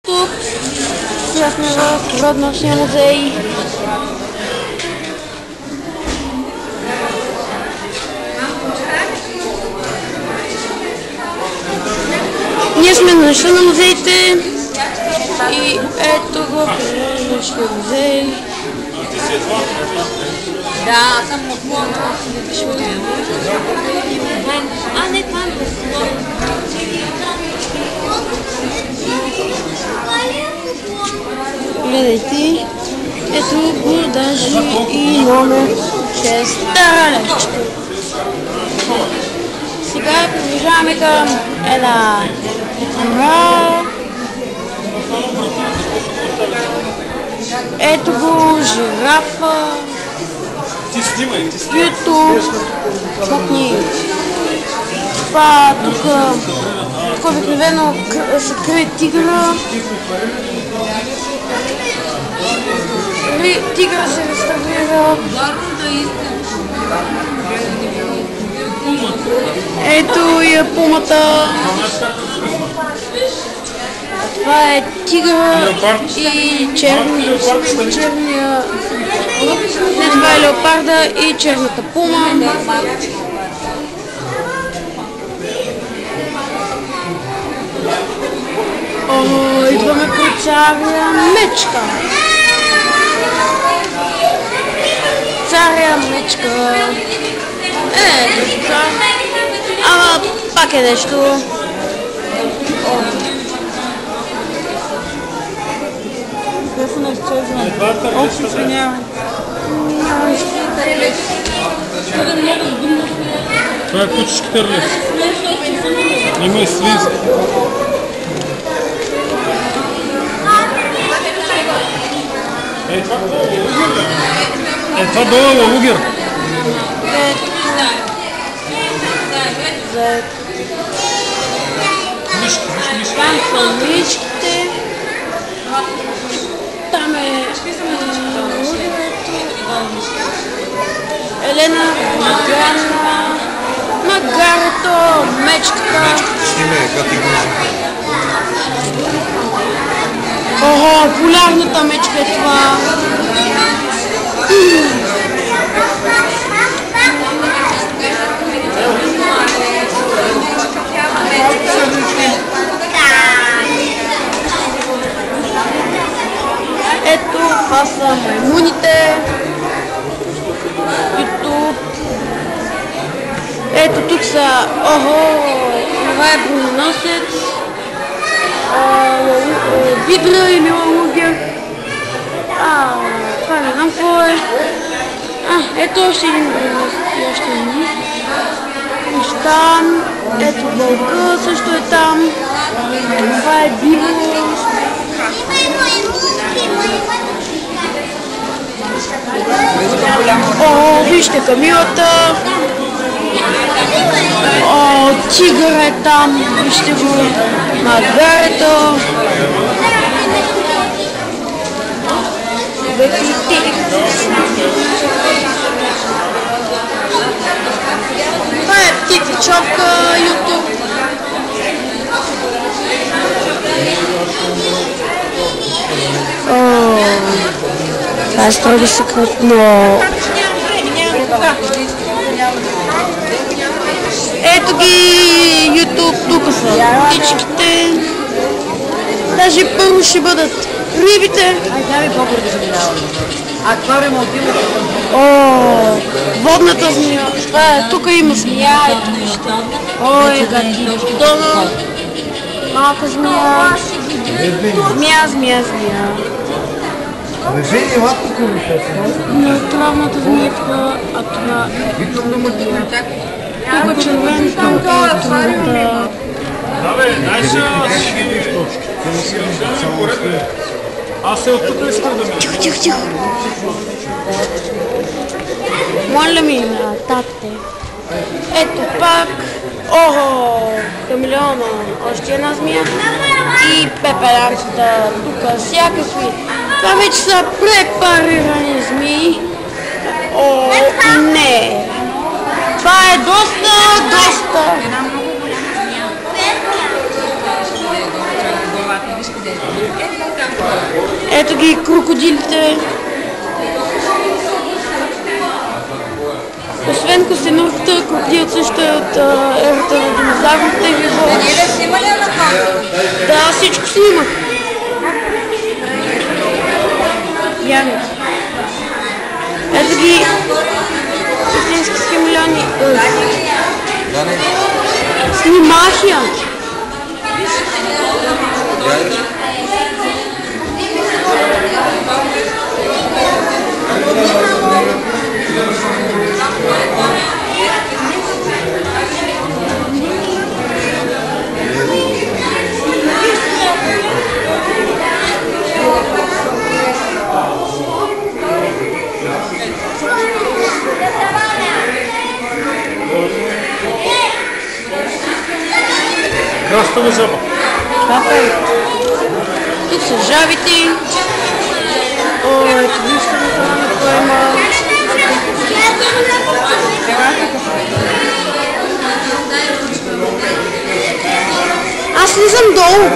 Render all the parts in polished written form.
Тук сега сме в Родношния музей. Ние сме нашли на музеите и ето го Родношния музей. Да, съм от Лондон. А не това Гледайте, ето го даже и номер 6. Стара леща. Сега приближаваме към една гора. Ето го жирафа. Ютуб. Смъкни. Това тук обикновено се крие тигъра. Тигъра се реставрира. Ето и пумата. Това е тигъра и черния. Не, това е леопарда и черната пума. Идваме при царя Мечка. Царя Мечка. Така. Ама пак е нещо. Какво не изчезва? Общо извинявай. Това е кучешки търлес. Има и свински. Това долу е лугер. Там са мишките. Там е Елена, Магарето, Мечката. Ого, полярната мечка е това. Ето, това са маймуните. YouTube. Ето тук са, това е броненосец. Видра или лугер. Това не знам какво е. Ето още един броненосец и още един. Там, ето вълка също е там. Това е биво. Вижте камилата. Тигър е там. Вижте го. Магарето. Това е птицичовка, YouTube. Това е строго секретно. Ето ги YouTube, тук са птичките. Даже първо ще бъдат рибите. Водната змия. Тук има змия. Ето вижте. Ой, гатитона. Малка змия. Змия. Неотравната змиетка, а това е тук червен, тук е трудата. Аз се оттук искам да ми. Тихо. Моля ми, татте. Ето пак. Хамелеона, още една змия. И пеперанцата, тук всякакви. Това вече са препарирани змии. Не. Това е доста. Ето ги крокодилите. Освен костенурката, крокодилът също е от ерата на динозаврите. Да, всичко снимах. Вярно. Ето ги истински скамилиони. Снимахия. Крастава жаба. Така е. Тук са жабите. О, ето вижте на това на поема. Аз слизам долу.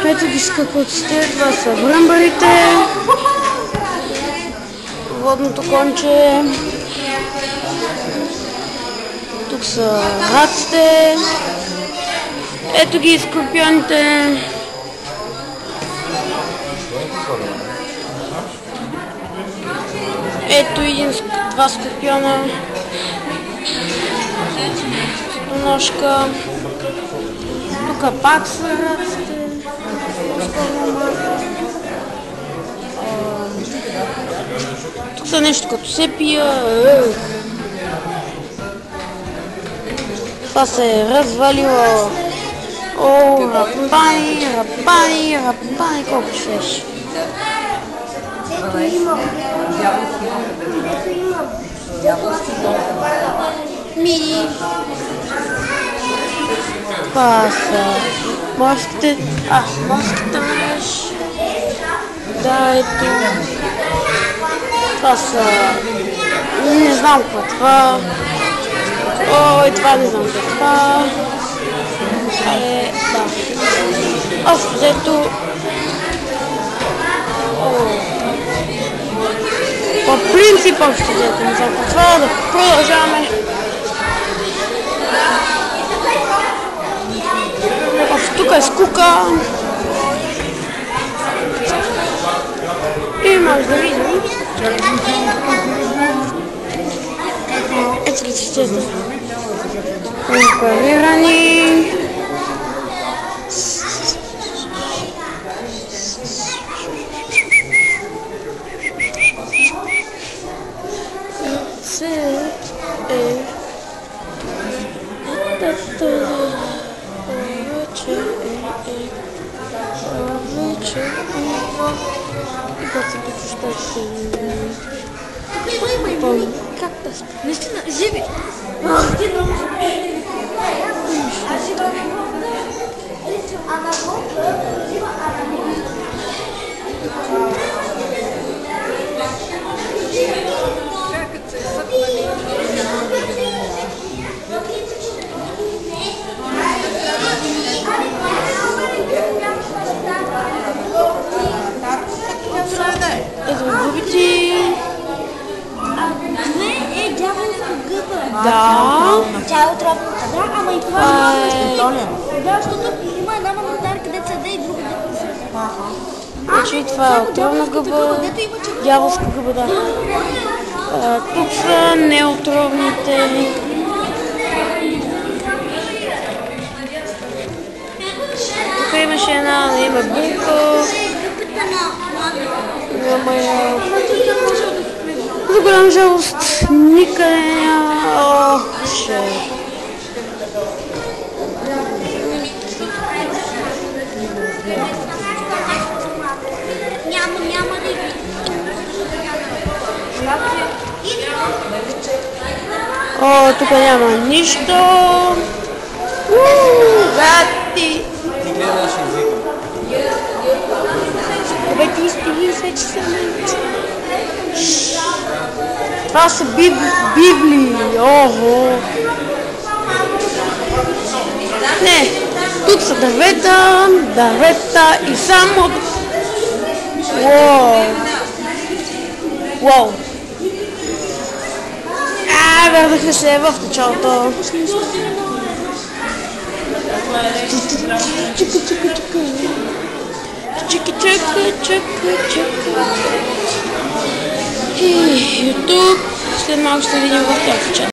Ето ги скакоците, това са връмбарите, водното конче, тук са раците, ето ги скорпионите, ето два скорпиона, ножка, тук пак са раците. Тук са нещо като сепия. Това се е развалило. О, рапани, рапани, рапани, колко щеш. Мини. Това са морските... морската мрежа. Да, ето. Това са... Не знам какво е това. Ой, това не знам какво е това. Да. Общо взето... По принцип общо взето не знам какво е това. Да продължаваме. Тук е скука. И може да видим. Ето ги цветета. Парирани. Как да спи? Наистина, живи! Ето губите. Да. Тя е отровната. Да, ама и това е... Да, защото има една мамонтар, където седе и друга дето седе. Значи това е отровна гъба, дяволска гъба, да. Тук са неотровните. Тук имаше една, не има булка. Няма я... За голям жалост, никъде няма... Няма риби. О, тук няма нищо. Гати. Ти гледаш езика. Абе ти стиги се, че се мъчи. Това са библии. Охо. Не, тук са дървета и само... Уау. Уау. Върнахме се в началото. Чека. И тук след малко ще видим в този част.